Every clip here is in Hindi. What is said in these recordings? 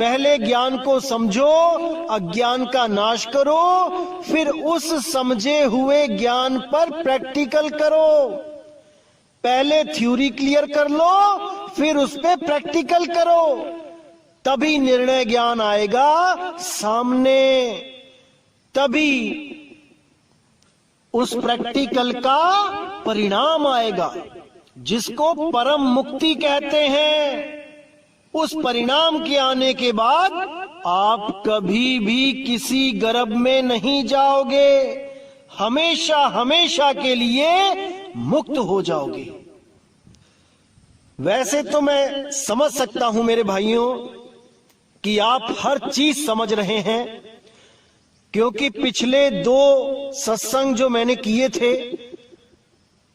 पहले ज्ञान को समझो, अज्ञान का नाश करो, फिर उस समझे हुए ज्ञान पर प्रैक्टिकल करो। पहले थ्योरी क्लियर कर लो, फिर उस पे प्रैक्टिकल करो, तभी निर्णय ज्ञान आएगा सामने, तभी उस प्रैक्टिकल का परिणाम आएगा, जिसको परम मुक्ति कहते हैं। उस परिणाम के आने के बाद आप कभी भी किसी गर्भ में नहीं जाओगे, हमेशा हमेशा के लिए मुक्त हो जाओगे। वैसे तो मैं समझ सकता हूं मेरे भाइयों कि आप हर चीज समझ रहे हैं, क्योंकि पिछले 2 सत्संग जो मैंने किए थे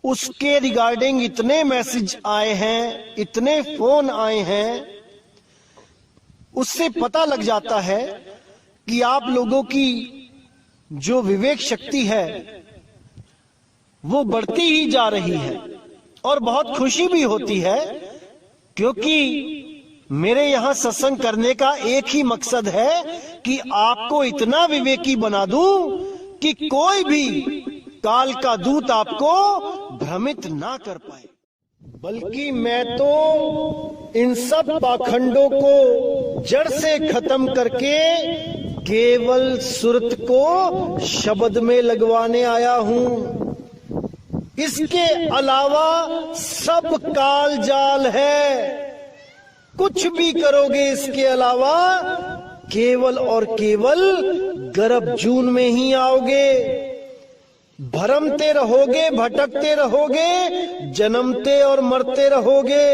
उसके रिगार्डिंग इतने मैसेज आए हैं, इतने फोन आए हैं, उससे पता लग जाता है कि आप लोगों की जो विवेक शक्ति है वो बढ़ती ही जा रही है। और बहुत खुशी भी होती है, क्योंकि मेरे यहां सत्संग करने का एक ही मकसद है कि आपको इतना विवेकी बना दूं कि कोई भी काल का दूत आपको भ्रमित ना कर पाए। बल्कि मैं तो इन सब पाखंडों को जड़ से खत्म करके केवल सुरत को शब्द में लगवाने आया हूं। इसके अलावा सब काल जाल है, कुछ भी करोगे इसके अलावा केवल और केवल गर्भ जून में ही आओगे। भरमते रहोगे, भटकते रहोगे, जन्मते और मरते रहोगे।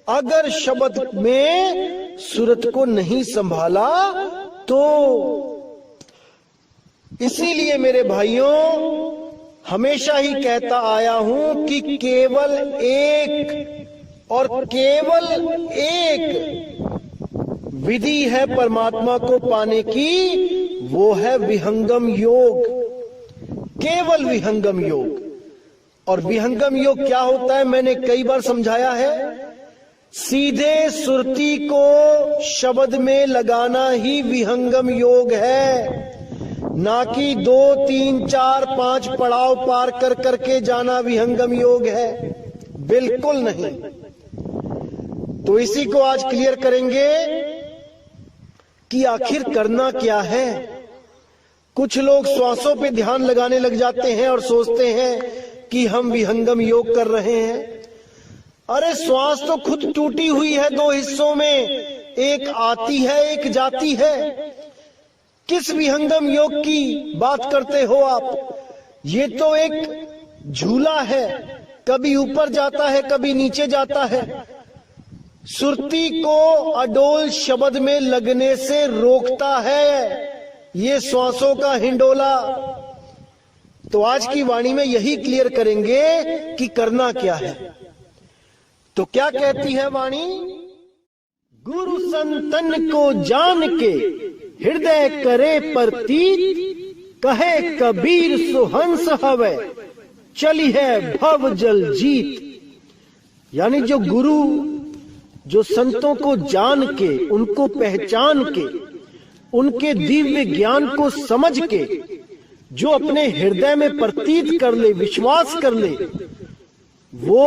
अगर शब्द में सूरत को नहीं संभाला तो इसीलिए मेरे भाइयों हमेशा ही कहता आया हूं कि केवल एक और केवल एक विधि है परमात्मा को पाने की, वो है विहंगम योग, केवल विहंगम योग। और विहंगम योग क्या होता है मैंने कई बार समझाया है। सीधे सुरती को शब्द में लगाना ही विहंगम योग है, ना कि 2, 3, 4, 5 पड़ाव पार कर करके जाना विहंगम योग है, बिल्कुल नहीं। तो इसी को आज क्लियर करेंगे कि आखिर करना क्या है। कुछ लोग श्वासों पे ध्यान लगाने लग जाते हैं और सोचते हैं कि हम विहंगम योग कर रहे हैं। अरे श्वास तो खुद टूटी हुई है 2 हिस्सों में, एक आती है एक जाती है। किस विहंगम योग की बात करते हो आप? ये तो एक झूला है, कभी ऊपर जाता है कभी नीचे जाता है। सुरती को अडोल शब्द में लगने से रोकता है ये श्वासों का हिंडोला। तो आज की वाणी में यही क्लियर करेंगे कि करना क्या है। तो क्या कहती है वाणी? गुरु संतन को जान के हृदय करे प्रतीत, कहे कबीर सुहंस हवे चली है भव जल जीत। यानी जो गुरु, जो संतों को जान के, उनको पहचान के, उनके दिव्य ज्ञान को समझ के जो अपने हृदय में प्रतीत कर ले, विश्वास कर ले, वो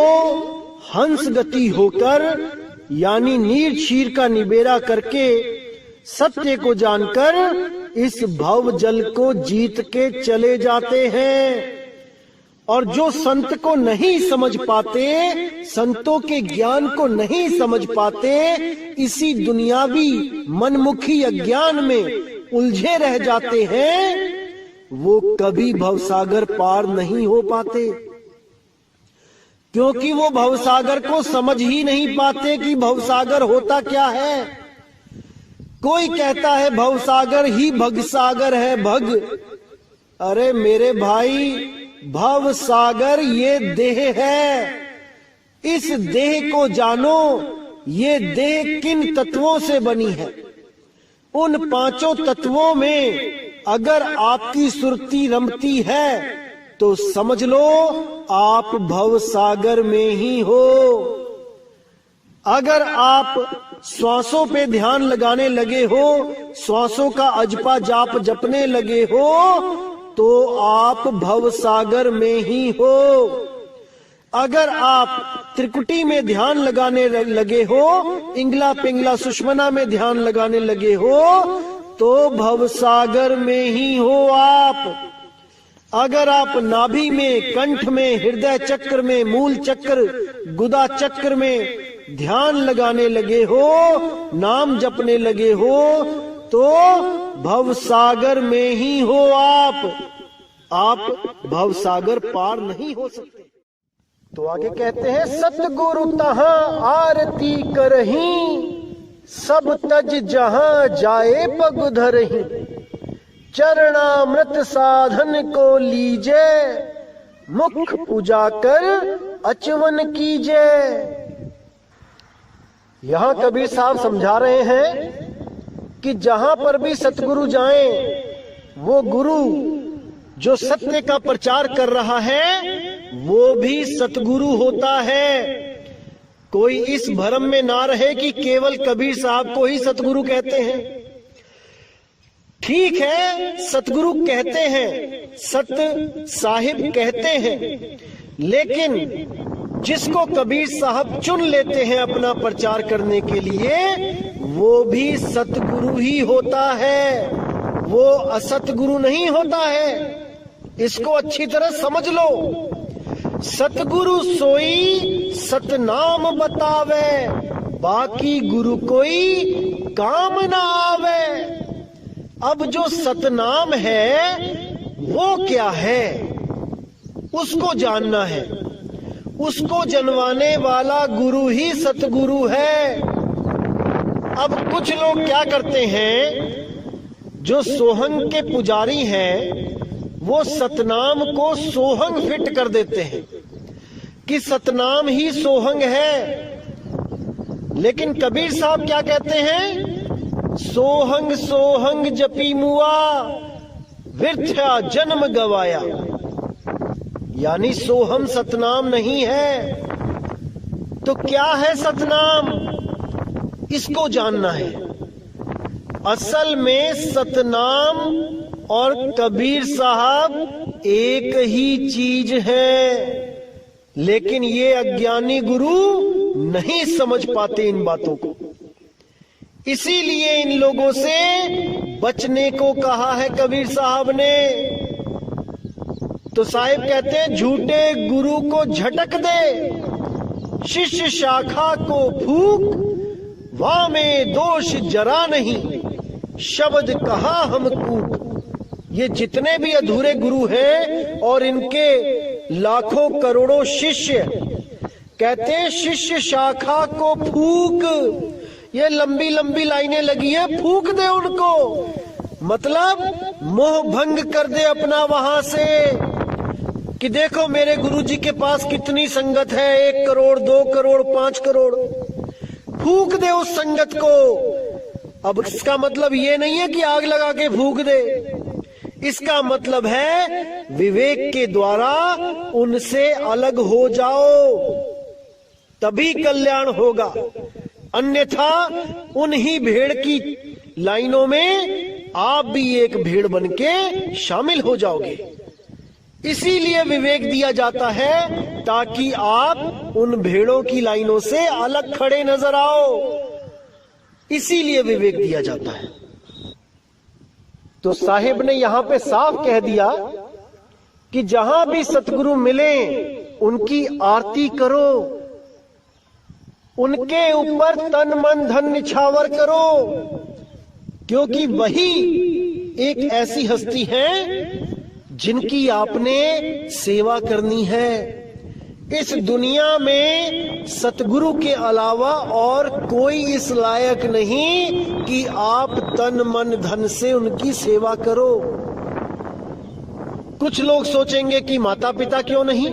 हंस गति होकर यानी नीर क्षीर का निबेरा करके सत्य को जानकर इस भव जल को जीत के चले जाते हैं। और जो संत को नहीं समझ पाते, संतों के ज्ञान को नहीं समझ पाते, इसी दुनियावी मनमुखी अज्ञान में उलझे रह जाते हैं, वो कभी भवसागर पार नहीं हो पाते, क्योंकि वो भवसागर को समझ ही नहीं पाते कि भवसागर होता क्या है। कोई कहता है भवसागर ही भगसागर है, भग। अरे मेरे भाई, भव सागर ये देह है, इस देह को जानो। ये देह किन तत्वों से बनी है? उन 5 तत्वों में अगर आपकी सुरती रमती है तो समझ लो आप भव सागर में ही हो। अगर आप श्वासों पे ध्यान लगाने लगे हो, श्वासों का अजपा जाप जपने लगे हो, तो आप भवसागर में ही हो। अगर आप त्रिकुटी में ध्यान लगाने लगे हो, इंगला पिंगला सुषमना में ध्यान लगाने लगे हो, तो भवसागर में ही हो आप। अगर आप नाभि में, कंठ में, हृदय चक्र में, मूल चक्र, गुदा चक्र में ध्यान लगाने लगे हो, नाम जपने लगे हो, तो भवसागर में ही हो आप भवसागर पार नहीं हो सकते। तो आगे कहते हैं, सतगुरु तहां आरती करही, सब तज जहां जाए पग धरही, चरणामृत साधन को लीजे, मुख पूजा कर अचवन कीजे। यहां कबीर साहब समझा रहे हैं कि जहां पर भी सतगुरु जाएं, वो गुरु जो सत्य का प्रचार कर रहा है वो भी सतगुरु होता है। कोई इस भ्रम में ना रहे कि केवल कबीर साहब को ही सतगुरु कहते हैं। ठीक है, सतगुरु कहते हैं, सत साहिब कहते हैं, लेकिन जिसको कबीर साहब चुन लेते हैं अपना प्रचार करने के लिए, वो भी सतगुरु ही होता है, वो असतगुरु नहीं होता है। इसको अच्छी तरह समझ लो। सतगुरु सोई सतनाम बतावे, बाकी गुरु कोई काम ना आवे। अब जो सतनाम है वो क्या है, उसको जानना है। उसको जनवाने वाला गुरु ही सतगुरु है। अब कुछ लोग क्या करते हैं, जो सोहंग के पुजारी हैं, वो सतनाम को सोहंग फिट कर देते हैं कि सतनाम ही सोहंग है। लेकिन कबीर साहब क्या कहते हैं, सोहंग सोहंग जपी मुआ, व्यर्थ जन्म गवाया। यानी सोहम सतनाम नहीं है। तो क्या है सतनाम, इसको जानना है। असल में सतनाम और कबीर साहब एक ही चीज है, लेकिन ये अज्ञानी गुरु नहीं समझ पाते इन बातों को। इसीलिए इन लोगों से बचने को कहा है कबीर साहब ने। तो साहिब कहते हैं, झूठे गुरु को झटक दे, शिष्य शाखा को फूक, वाह में दोष जरा नहीं, शब्द कहा हम कूक। ये जितने भी अधूरे गुरु हैं और इनके लाखों करोड़ों शिष्य, कहते हैं शिष्य शाखा को फूक। ये लंबी लंबी लाइनें लगी हैं, फूक दे उनको। मतलब मोह भंग कर दे अपना वहां से, कि देखो मेरे गुरुजी के पास कितनी संगत है, 1 करोड़ 2 करोड़ 5 करोड़। फूक दे उस संगत को। अब इसका मतलब ये नहीं है कि आग लगा के फूक दे। इसका मतलब है विवेक के द्वारा उनसे अलग हो जाओ, तभी कल्याण होगा। अन्यथा उन्हीं भेड़ की लाइनों में आप भी एक भेड़ बनके शामिल हो जाओगे। इसीलिए विवेक दिया जाता है, ताकि आप उन भेड़ों की लाइनों से अलग खड़े नजर आओ। इसीलिए विवेक दिया जाता है। तो साहिब ने यहां पे साफ कह दिया कि जहां भी सतगुरु मिले उनकी आरती करो, उनके ऊपर तन मन धन निछावर करो, क्योंकि वही एक ऐसी हस्ती है जिनकी आपने सेवा करनी है। इस दुनिया में सतगुरु के अलावा और कोई इस लायक नहीं कि आप तन मन धन से उनकी सेवा करो। कुछ लोग सोचेंगे कि माता पिता क्यों नहीं।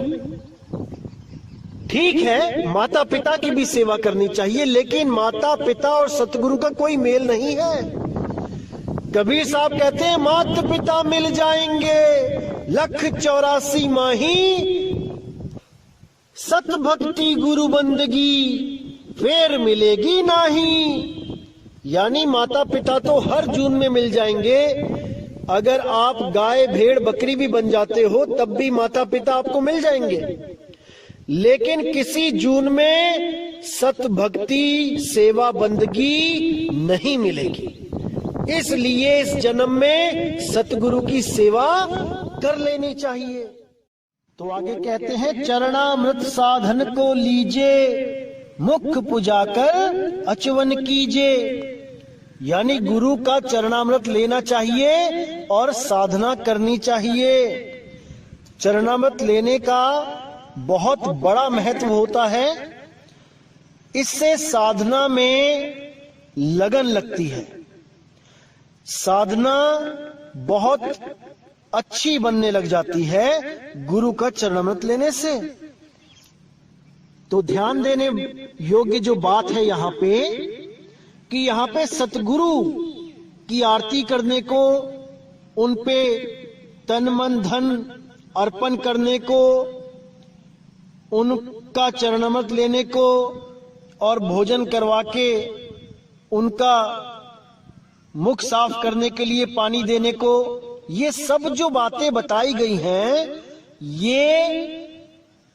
ठीक है, माता पिता की भी सेवा करनी चाहिए, लेकिन माता पिता और सतगुरु का कोई मेल नहीं है। कबीर साहब कहते हैं, माता पिता मिल जाएंगे 184 माही, सत भक्ति गुरु बंदगी फेर मिलेगी नहीं। यानी माता पिता तो हर जून में मिल जाएंगे। अगर आप गाय भेड़ बकरी भी बन जाते हो तब भी माता पिता आपको मिल जाएंगे, लेकिन किसी जून में सत भक्ति सेवा बंदगी नहीं मिलेगी। इसलिए इस जन्म में सतगुरु की सेवा कर लेनी चाहिए। तो आगे कहते हैं, चरणामृत साधन को लीजे, मुख पुजा कर अचवन कीजे। यानी गुरु का चरणामृत लेना चाहिए और साधना करनी चाहिए। चरणामृत लेने का बहुत बड़ा महत्व होता है। इससे साधना में लगन लगती है, साधना बहुत अच्छी बनने लग जाती है गुरु का चरणामृत लेने से। तो ध्यान देने योग्य जो बात है यहाँ पे, कि यहाँ पे सतगुरु की आरती करने को, उन पे तन मन धन अर्पण करने को, उनका चरणामृत लेने को और भोजन करवा के उनका मुख साफ करने के लिए पानी देने को, ये सब जो बातें बताई गई हैं, ये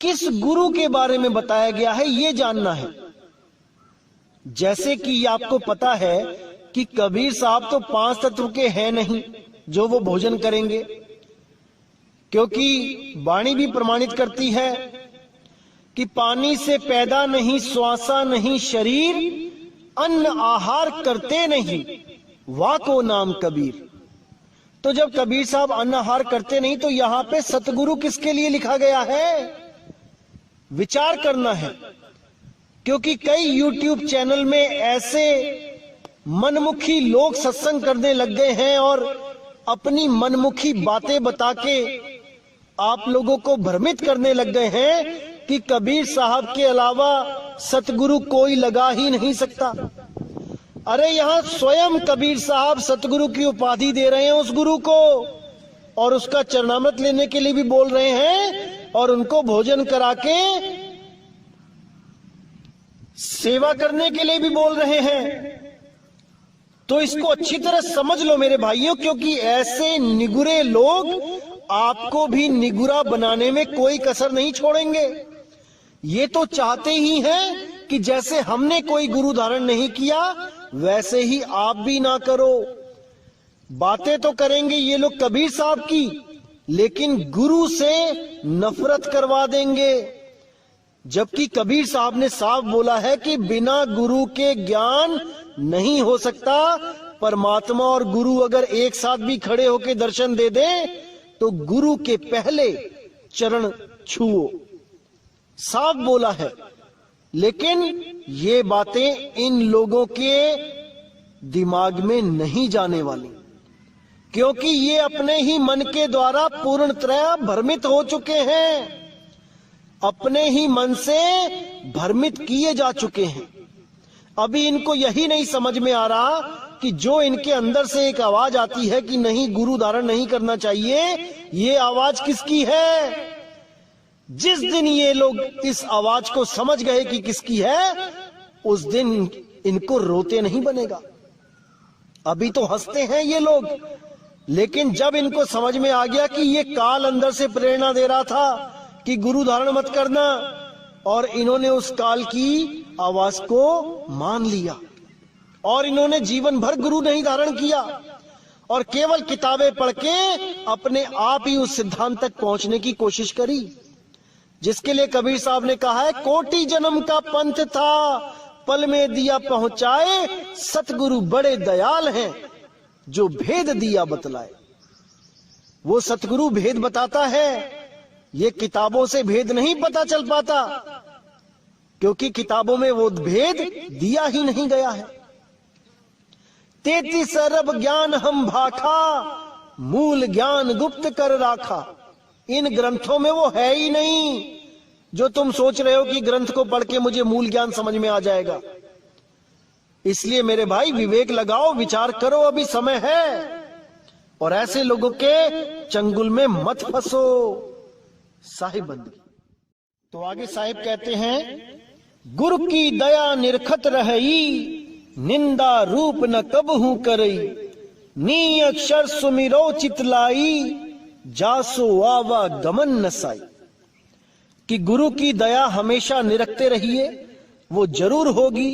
किस गुरु के बारे में बताया गया है ये जानना है। जैसे कि आपको पता है कि कबीर साहब तो 5 तत्व के हैं नहीं जो वो भोजन करेंगे, क्योंकि वाणी भी प्रमाणित करती है कि पानी से पैदा नहीं श्वासा नहीं शरीर, अन्न आहार करते नहीं वाको नाम कबीर। तो जब कबीर साहब अन्न आहार करते नहीं तो यहां पे सतगुरु किसके लिए लिखा गया है, विचार करना है। क्योंकि कई YouTube चैनल में ऐसे मनमुखी लोग सत्संग करने लग गए हैं और अपनी मनमुखी बातें बता के आप लोगों को भ्रमित करने लग गए हैं कि कबीर साहब के अलावा सतगुरु कोई लगा ही नहीं सकता। अरे यहाँ स्वयं कबीर साहब सतगुरु की उपाधि दे रहे हैं उस गुरु को, और उसका चरणामृत लेने के लिए भी बोल रहे हैं और उनको भोजन करा के सेवा करने के लिए भी बोल रहे हैं। तो इसको अच्छी तरह समझ लो मेरे भाइयों, क्योंकि ऐसे निगुरे लोग आपको भी निगुरा बनाने में कोई कसर नहीं छोड़ेंगे। ये तो चाहते ही हैं कि जैसे हमने कोई गुरु धारण नहीं किया वैसे ही आप भी ना करो। बातें तो करेंगे ये लोग कबीर साहब की, लेकिन गुरु से नफरत करवा देंगे। जबकि कबीर साहब ने साफ बोला है कि बिना गुरु के ज्ञान नहीं हो सकता। परमात्मा और गुरु अगर एक साथ भी खड़े होकर दर्शन दे दे तो गुरु के पहले चरण छुओ, साफ बोला है। लेकिन ये बातें इन लोगों के दिमाग में नहीं जाने वाली, क्योंकि ये अपने ही मन के द्वारा पूर्णतः भ्रमित हो चुके हैं, अपने ही मन से भ्रमित किए जा चुके हैं। अभी इनको यही नहीं समझ में आ रहा कि जो इनके अंदर से एक आवाज आती है कि नहीं गुरु धारण नहीं करना चाहिए, ये आवाज किसकी है। जिस दिन ये लोग इस आवाज को समझ गए कि किसकी है, उस दिन इनको रोते नहीं बनेगा। अभी तो हंसते हैं ये लोग, लेकिन जब इनको समझ में आ गया कि ये काल अंदर से प्रेरणा दे रहा था कि गुरु धारण मत करना, और इन्होंने उस काल की आवाज को मान लिया और इन्होंने जीवन भर गुरु नहीं धारण किया और केवल किताबें पढ़ के अपने आप ही उस सिद्धांत तक पहुंचने की कोशिश करी, जिसके लिए कबीर साहब ने कहा है, कोटि जन्म का पंथ था पल में दिया पहुंचाए, सतगुरु बड़े दयाल हैं जो भेद दिया बतलाए। वो सतगुरु भेद बताता है, ये किताबों से भेद नहीं पता चल पाता, क्योंकि किताबों में वो भेद दिया ही नहीं गया है। 33 अरब ज्ञान हम भाखा, मूल ज्ञान गुप्त कर राखा। इन ग्रंथों में वो है ही नहीं जो तुम सोच रहे हो कि ग्रंथ को पढ़ के मुझे मूल ज्ञान समझ में आ जाएगा। इसलिए मेरे भाई विवेक लगाओ, विचार करो, अभी समय है, और ऐसे लोगों के चंगुल में मत फंसो। साहिब बंदी। तो आगे साहिब कहते हैं, गुरु की दया निरखत रही, निंदा रूप न कबहू करई। नी अक्षर सुमिरो चितलाई, जासो आवा गमन नसाई। कि गुरु की दया हमेशा निरखते रहिए, वो जरूर होगी,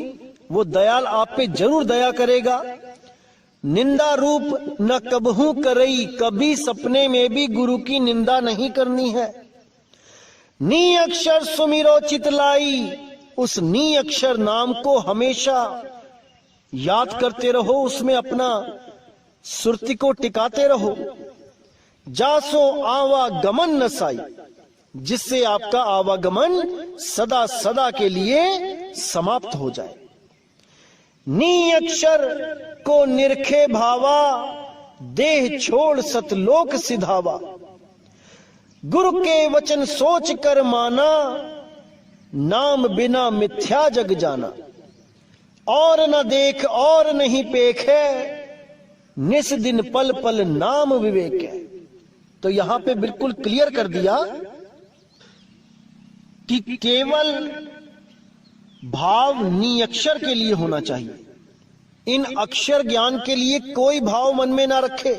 वो दयाल आप पे जरूर दया करेगा। निंदा रूप न कबहू करई, कभी सपने में भी गुरु की निंदा नहीं करनी है। नी अक्षर सुमिरो चितलाई, उस नी अक्षर नाम को हमेशा याद करते रहो, उसमें अपना सुरती को टिकाते रहो। जासो आवागमन नसाई, जिससे आपका आवागमन सदा सदा के लिए समाप्त हो जाए। नी अक्षर को निरखे भावा, देह छोड़ सतलोक सिधावा। गुरु के वचन सोच कर माना, नाम बिना मिथ्या जग जाना। और न देख और नहीं पेख है, निस दिन पल पल नाम विवेक है। तो यहां पे बिल्कुल क्लियर कर दिया कि केवल भाव नी अक्षर के लिए होना चाहिए। इन अक्षर ज्ञान के लिए कोई भाव मन में ना रखे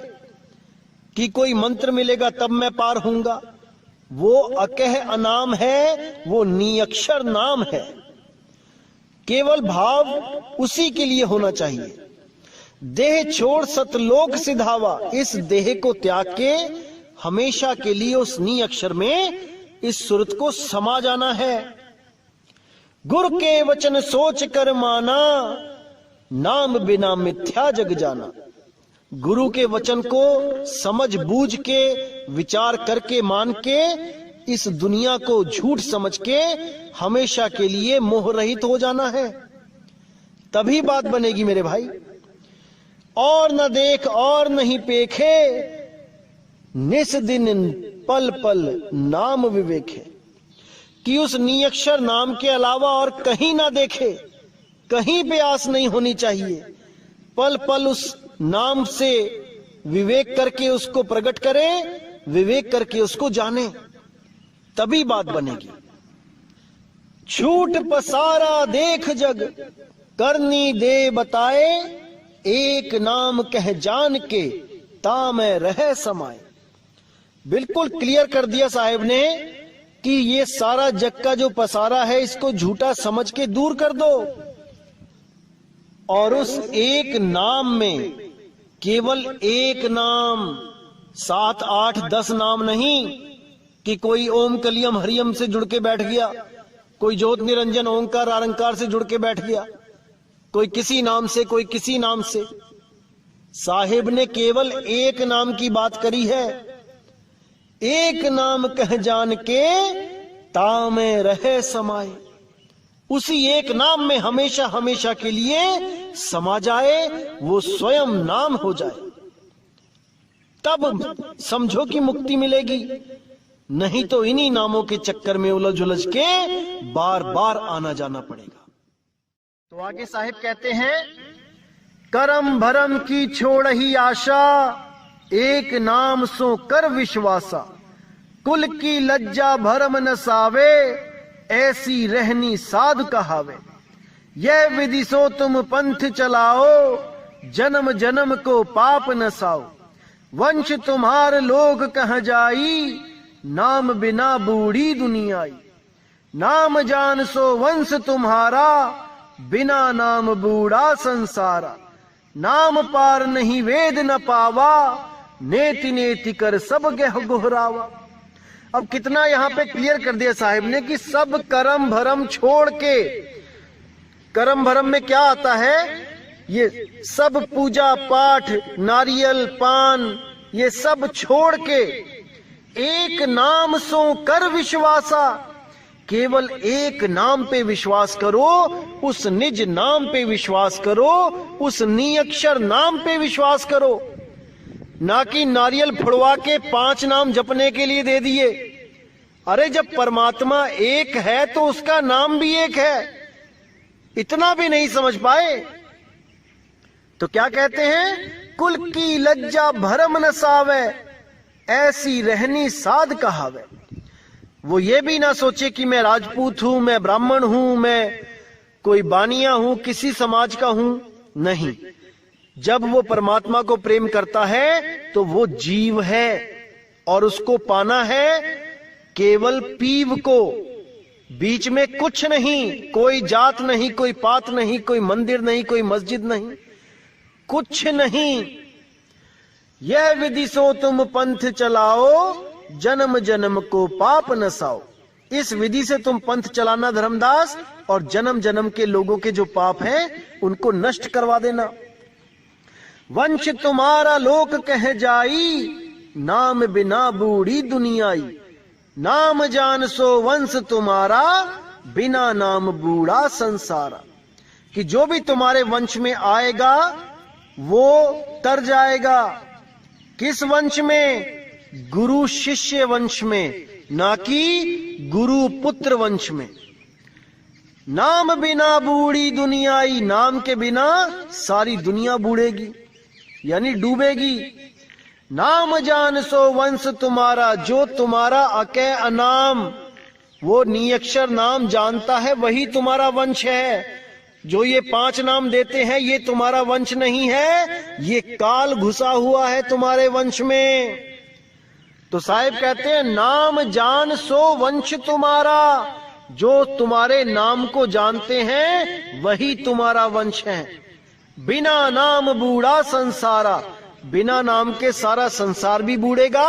कि कोई मंत्र मिलेगा तब मैं पार होऊंगा। वो अकह अनाम है, वो नी अक्षर नाम है। केवल भाव उसी के लिए होना चाहिए। देह छोड़ सतलोक सिधावा, इस देह को त्याग के हमेशा के लिए उस नी अक्षर में इस सुरत को समा जाना है। गुरु के वचन सोच कर माना, नाम बिना मिथ्या जग जाना। गुरु के वचन को समझ बूझ के विचार करके मान के इस दुनिया को झूठ समझ के हमेशा के लिए मोह रहित हो जाना है, तभी बात बनेगी मेरे भाई। और न देख और नहीं पेखे, निस दिन पल पल नाम विवेक है। कि उस नियक्षर नाम के अलावा और कहीं ना देखे, कहीं पे आस नहीं होनी चाहिए। पल पल उस नाम से विवेक करके उसको प्रकट करे, विवेक करके उसको जाने, तभी बात बनेगी। छूट पसारा देख जग, करनी दे बताए। एक नाम कह जान के, ता मैं रह समाए। बिल्कुल क्लियर कर दिया साहेब ने कि ये सारा जग का जो पसारा है, इसको झूठा समझ के दूर कर दो। और उस एक नाम में, केवल एक नाम, 7 8 10 नाम नहीं कि कोई ओम कलियम हरियम से जुड़ के बैठ गया, कोई ज्योत निरंजन ओंकार आरंकार से जुड़ के बैठ गया, कोई किसी नाम से, कोई किसी नाम से। साहिब ने केवल एक नाम की बात करी है। एक नाम कह जान के, ता में रहे समाए। उसी एक नाम में हमेशा हमेशा के लिए समा जाए, वो स्वयं नाम हो जाए, तब समझो कि मुक्ति मिलेगी। नहीं तो इन्हीं नामों के चक्कर में उलझ उलझ के बार बार आना जाना पड़ेगा। तो आगे साहिब कहते हैं, करम भरम की छोड़ ही आशा, एक नाम सो कर विश्वासा। कुल की लज्जा भरम न सावे, ऐसी रहनी साध कहावे। यह विधि सो तुम पंथ चलाओ, जन्म जन्म को पाप न साओ। वंश तुम्हार लोग कह जाई, नाम बिना बूढ़ी दुनियाई। नाम जान सो वंश तुम्हारा, बिना नाम बूढ़ा संसारा। नाम पार नहीं वेद न पावा, नेति नेति कर सब गह गोहरावा। अब कितना यहाँ पे क्लियर कर दिया साहिब ने कि सब कर्म भरम छोड़ के, कर्म भरम में क्या आता है, ये सब पूजा पाठ नारियल पान ये सब छोड़ के एक नाम सो कर विश्वासा, केवल एक नाम पे विश्वास करो, उस निज नाम पे विश्वास करो, उस नियक्षर नाम पे विश्वास करो। ना कि नारियल फुड़वा के 5 नाम जपने के लिए दे दिए। अरे जब परमात्मा एक है तो उसका नाम भी एक है, इतना भी नहीं समझ पाए। तो क्या कहते हैं, कुल की लज्जा भरम न सावे, ऐसी रहनी साध कहावे। वो ये भी ना सोचे कि मैं राजपूत हूं, मैं ब्राह्मण हूं, मैं कोई बानिया हूं, किसी समाज का हूं। नहीं, जब वो परमात्मा को प्रेम करता है तो वो जीव है और उसको पाना है केवल पीव को। बीच में कुछ नहीं, कोई जात नहीं, कोई पात नहीं, कोई मंदिर नहीं, कोई मस्जिद नहीं, कुछ नहीं। यह विधि सो तुम पंथ चलाओ, जन्म जन्म को पाप नसाओ। इस विधि से तुम पंथ चलाना धर्मदास, और जन्म जन्म के लोगों के जो पाप हैं उनको नष्ट करवा देना। वंश तुम्हारा लोक कह जाई, नाम बिना बूढ़ी दुनियाई। नाम जान सो वंश तुम्हारा, बिना नाम बूढ़ा संसारा। कि जो भी तुम्हारे वंश में आएगा वो तर जाएगा। किस वंश में? गुरु शिष्य वंश में, ना कि गुरु पुत्र वंश में। नाम बिना बूढ़ी दुनियाई, नाम के बिना सारी दुनिया बूढ़ेगी यानी डूबेगी। नाम जान सो वंश तुम्हारा, जो तुम्हारा अके अनाम, वो नियक्षर नाम जानता है वही तुम्हारा वंश है। जो ये 5 नाम देते हैं ये तुम्हारा वंश नहीं है, ये काल घुसा हुआ है तुम्हारे वंश में। तो साहिब कहते हैं नाम जान सो वंश तुम्हारा, जो तुम्हारे नाम को जानते हैं वही तुम्हारा वंश है। बिना नाम बूढ़ा संसारा, बिना नाम के सारा संसार भी बूढ़ेगा,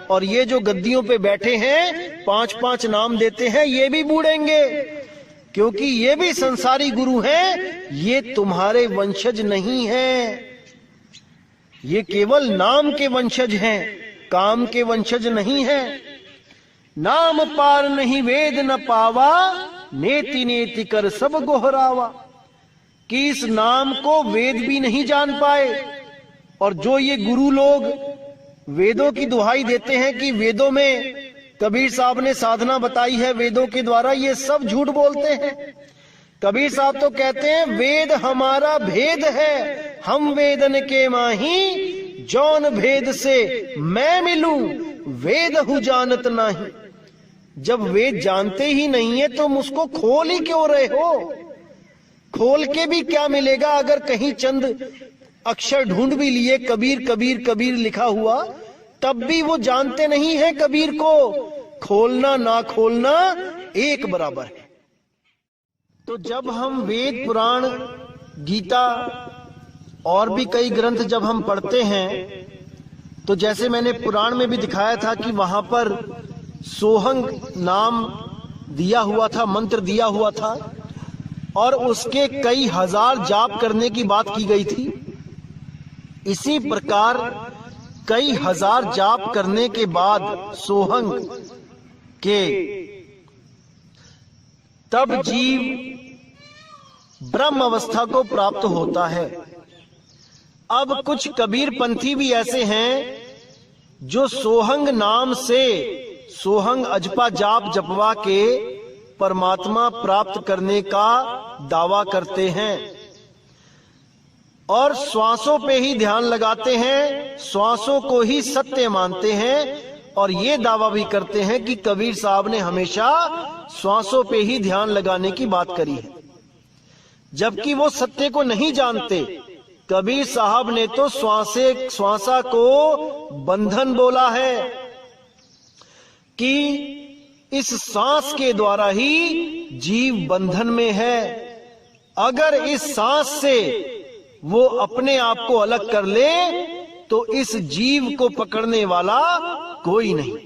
और ये जो गद्दियों पे बैठे हैं 5-5 नाम देते हैं ये भी बूढ़ेंगे, क्योंकि ये भी संसारी गुरु हैं, ये तुम्हारे वंशज नहीं हैं। ये केवल नाम के वंशज हैं, काम के वंशज नहीं हैं। नाम पार नहीं वेद न पावा, नेति नेति कर सब गोहरावा। कि इस नाम को वेद भी नहीं जान पाए, और जो ये गुरु लोग वेदों की दुहाई देते हैं कि वेदों में कबीर साहब ने साधना बताई है वेदों के द्वारा, ये सब झूठ बोलते हैं। कबीर साहब तो कहते हैं वेद हमारा भेद है, हम वेदन के माही, जौन भेद से मैं मिलूं, वेद हूं जानत नहीं। जब वेद जानते ही नहीं है तुम उसको खोल ही क्यों रहे हो? खोल के भी क्या मिलेगा? अगर कहीं चंद अक्षर ढूंढ भी लिए कबीर कबीर कबीर लिखा हुआ, तब भी वो जानते नहीं है कबीर को। खोलना ना खोलना एक बराबर है। तो जब हम वेद, पुराण, गीता और भी कई ग्रंथ जब हम पढ़ते हैं, तो जैसे मैंने पुराण में भी दिखाया था कि वहां पर सोहंग नाम दिया हुआ था, मंत्र दिया हुआ था, और उसके कई हजार जाप करने की बात की गई थी। इसी प्रकार कई हजार जाप करने के बाद सोहंग के तब जीव ब्रह्म अवस्था को प्राप्त होता है। अब कुछ कबीर पंथी भी ऐसे हैं जो सोहंग नाम से, सोहंग अजपा जाप जपवा के परमात्मा प्राप्त करने का दावा करते हैं, और श्वासों पे ही ध्यान लगाते हैं, श्वासों को ही सत्य मानते हैं, और ये दावा भी करते हैं कि कबीर साहब ने हमेशा श्वासों पे ही ध्यान लगाने की बात करी है, जबकि वो सत्य को नहीं जानते। कबीर साहब ने तो श्वासा को बंधन बोला है कि इस सांस के द्वारा ही जीव बंधन में है। अगर इस सांस से वो अपने आप को अलग कर ले तो इस जीव को पकड़ने वाला कोई नहीं।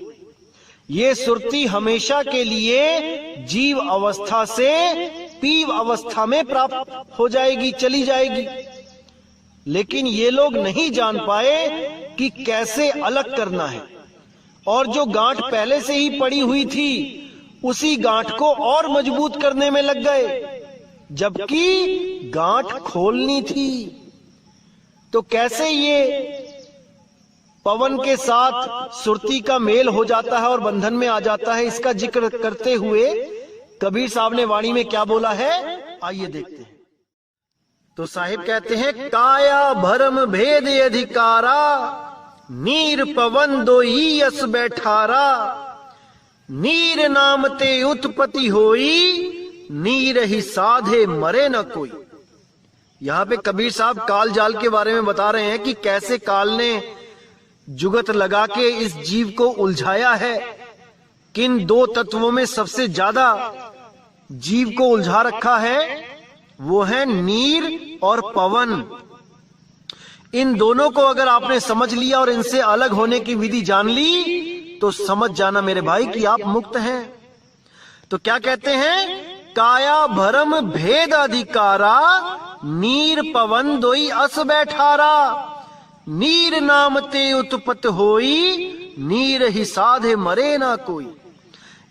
ये सुरती हमेशा के लिए जीव अवस्था से पीव अवस्था में प्राप्त हो जाएगी, चली जाएगी। लेकिन ये लोग नहीं जान पाए कि कैसे अलग करना है, और जो गांठ पहले से ही पड़ी हुई थी उसी गांठ को और मजबूत करने में लग गए, जबकि गांठ खोलनी थी। तो कैसे ये पवन के साथ सुरती का मेल हो जाता है और बंधन में आ जाता है, इसका जिक्र करते हुए कबीर साहब ने वाणी में क्या बोला है, आइए देखते हैं। तो साहिब कहते हैं, काया भरम भेद अधिकारा, नीर पवन दो ही यस बैठारा, नीर नाम ते उत्पत्ति होई, नीर ही साधे मरे न कोई। यहां पे कबीर साहब काल जाल के बारे में बता रहे हैं कि कैसे काल ने जुगत लगा के इस जीव को उलझाया है। किन दो तत्वों में सबसे ज्यादा जीव को उलझा रखा है, वो है नीर और पवन। इन दोनों को अगर आपने समझ लिया और इनसे अलग होने की विधि जान ली तो समझ जाना मेरे भाई कि आप मुक्त हैं। तो क्या कहते हैं, काया भरम भेद अधिकारा, नीर पवन दोई अस बैठारा। नीर नाम ते उत्पत्त होई, नीर ही साधे मरे ना कोई।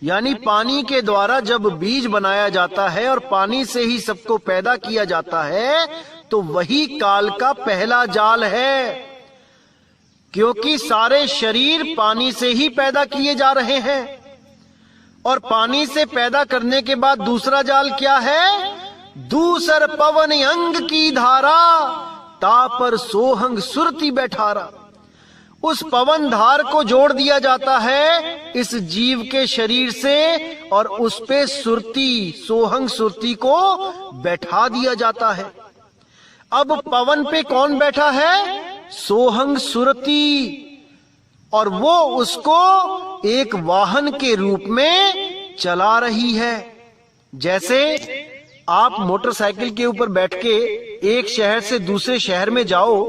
यानी पानी के द्वारा जब बीज बनाया जाता है और पानी से ही सबको पैदा किया जाता है, तो वही काल का पहला जाल है। क्योंकि सारे शरीर पानी से ही पैदा किए जा रहे हैं। और पानी से पैदा करने के बाद दूसरा जाल क्या है, दूसर पवन अंग की धारा, तापर सोहंग सुरती बैठारा। उस पवन धार को जोड़ दिया जाता है इस जीव के शरीर से और उस पे सुरती, सोहंग सुरती को बैठा दिया जाता है। अब पवन पे कौन बैठा है, सोहंग सुरती, और वो उसको एक वाहन के रूप में चला रही है। जैसे आप मोटरसाइकिल के ऊपर बैठ के एक शहर से दूसरे शहर में जाओ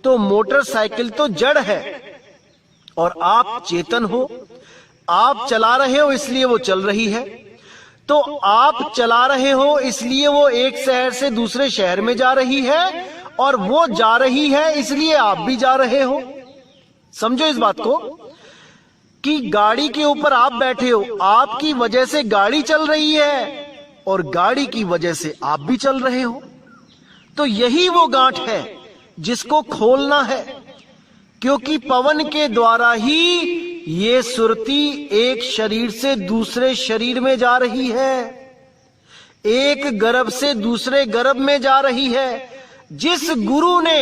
तो मोटरसाइकिल तो जड़ है और आप चेतन हो, आप चला रहे हो इसलिए वो चल रही है। तो आप चला रहे हो इसलिए वो एक शहर से दूसरे शहर में जा रही है और वो जा रही है इसलिए आप भी जा रहे हो। समझो इस बात को कि गाड़ी के ऊपर आप बैठे हो, आपकी वजह से गाड़ी चल रही है और गाड़ी की वजह से आप भी चल रहे हो। तो यही वो गांठ है जिसको खोलना है, क्योंकि पवन के द्वारा ही ये सुरती एक शरीर से दूसरे शरीर में जा रही है, एक गर्भ से दूसरे गर्भ में जा रही है। जिस गुरु ने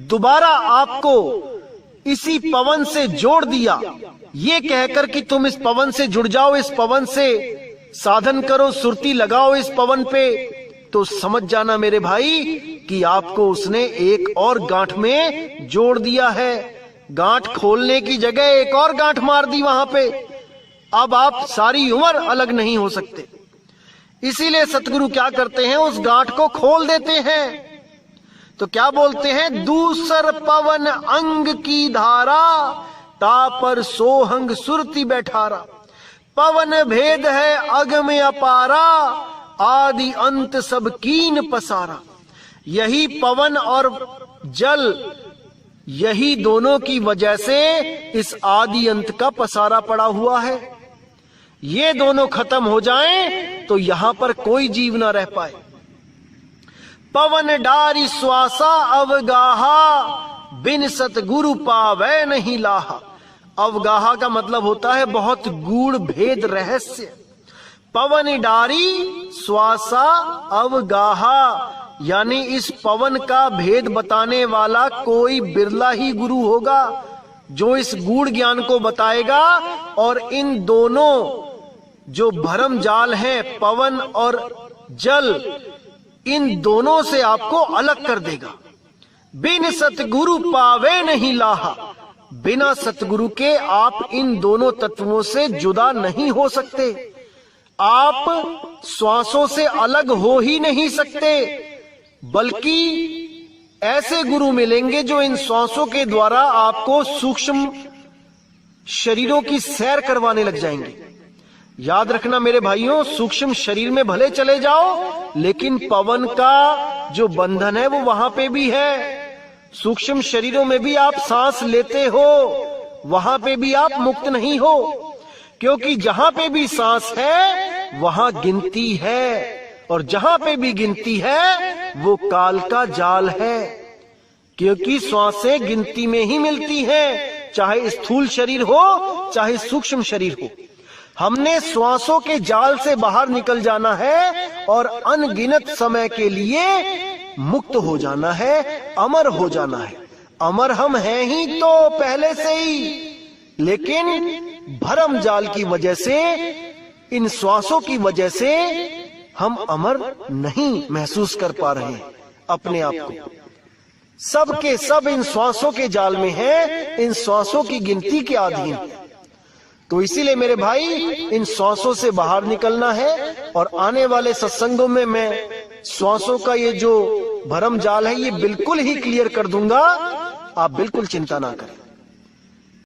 दोबारा आपको इसी पवन से जोड़ दिया, ये कहकर कि तुम इस पवन से जुड़ जाओ, इस पवन से साधन करो, सुरती लगाओ इस पवन पे, तो समझ जाना मेरे भाई कि आपको उसने एक और गांठ में जोड़ दिया है। गांठ खोलने की जगह एक और गांठ मार दी वहां पे। अब आप सारी उम्र अलग नहीं हो सकते। इसीलिए सतगुरु क्या करते हैं, उस गांठ को खोल देते हैं। तो क्या बोलते हैं, दूसर पवन अंग की धारा, तापर सोहंग सुरती बैठारा। पवन भेद है अग में अपारा, आदि अंत सब कीन पसारा। यही पवन और जल, यही दोनों की वजह से इस आदि अंत का पसारा पड़ा हुआ है। ये दोनों खत्म हो जाएं तो यहां पर कोई जीव ना रह पाए। पवन डारी श्वासा अवगाहा, बिन सतगुरु पावै नहीं लाहा। अवगाहा का मतलब होता है बहुत गूढ़ भेद रहस्य। पवन डारी श्वासा अवगाहा, यानी इस पवन का भेद बताने वाला कोई बिरला ही गुरु होगा जो इस गूढ़ ज्ञान को बताएगा और इन दोनों जो भरम जाल हैं, पवन और जल, इन दोनों से आपको अलग कर देगा। बिन सतगुरु पावे नहीं लाहा, बिना सतगुरु के आप इन दोनों तत्वों से जुदा नहीं हो सकते। आप श्वासों से अलग हो ही नहीं सकते, बल्कि ऐसे गुरु मिलेंगे जो इन श्वासों के द्वारा आपको सूक्ष्म शरीरों की सैर करवाने लग जाएंगे। याद रखना मेरे भाइयों, सूक्ष्म शरीर में भले चले जाओ लेकिन पवन का जो बंधन है वो वहां पे भी है। सूक्ष्म शरीरों में भी आप सांस लेते हो, वहां पे भी आप मुक्त नहीं हो, क्योंकि जहां पे भी सांस है वहां गिनती है, और जहां पे भी गिनती है वो काल का जाल है। क्योंकि श्वासें गिनती में ही मिलती हैं, चाहे स्थूल शरीर हो चाहे सूक्ष्म शरीर हो। हमने श्वासों के जाल से बाहर निकल जाना है और अनगिनत समय के लिए मुक्त हो जाना है, अमर हो जाना है। अमर हम हैं ही तो पहले से ही, लेकिन भरम जाल की वजह से, इन श्वासों की वजह से हम अमर नहीं महसूस कर पा रहे हैं अपने आप को। सब के सब इन श्वासों के जाल में हैं, इन श्वासों की गिनती के अधीन। तो इसीलिए मेरे भाई, इन श्वासों से बाहर निकलना है। और आने वाले सत्संगों में मैं श्वासों का ये जो भरम जाल है ये बिल्कुल ही क्लियर कर दूंगा, आप बिल्कुल चिंता ना करें।